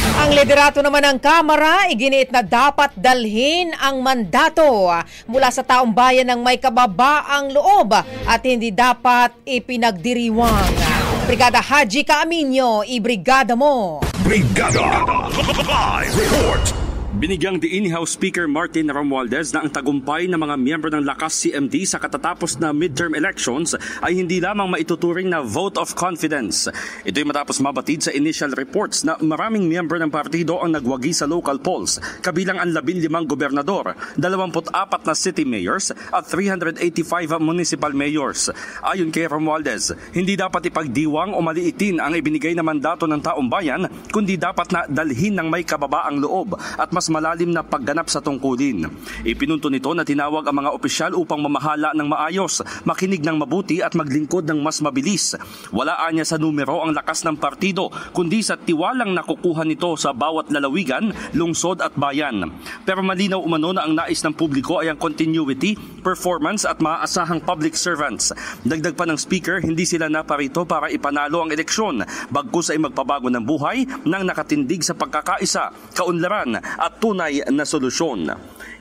Ang liderato naman ng Kamara, iginiit na dapat dalhin ang mandato mula sa taong bayan ng may kababaang loob at hindi dapat ipinagdiriwang. Brigada Haji Caaminio, ibrigada mo! Brigada Live Report! Binigyang diin ni House Speaker Martin Romualdez na ang tagumpay ng mga miyembro ng Lakas CMD sa katatapos na midterm elections ay hindi lamang maituturing na vote of confidence. Ito'y matapos mabatid sa initial reports na maraming miyembro ng partido ang nagwagi sa local polls, kabilang ang 15 gobernador, 24 na city mayors at 385 municipal mayors. Ayon kay Romualdez, hindi dapat ipagdiwang o maliitin ang ibinigay na mandato ng taong bayan, kundi dapat na dalhin ng may kababaang loob at mas malalim na pagganap sa tungkulin. Ipinunto nito na tinawag ang mga opisyal upang mamahala ng maayos, makinig ng mabuti at maglingkod ng mas mabilis. Walaan niya sa numero ang lakas ng partido, kundi sa tiwalang nakukuha nito sa bawat lalawigan, lungsod at bayan. Pero malinaw umano na ang nais ng publiko ay ang continuity, performance at maaasahang public servants. Dagdag pa ng speaker, hindi sila naparito para ipanalo ang eleksyon, bagkus ay magpabago ng buhay nang nakatindig sa pagkakaisa, kaunlaran at tunay na solusyon.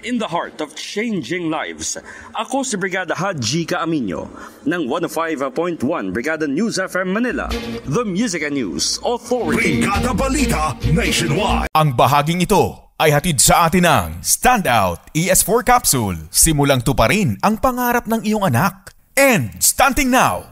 In the heart of changing lives, ako si Brigada Haji Caaminio ng 105.1 Brigada News FM Manila, The Music and News Authority. Brigada Balita Nationwide. Ang bahaging ito ay hatid sa atin ng Standout ES4 Capsule. Simulang tuparin ang pangarap ng iyong anak. And starting now,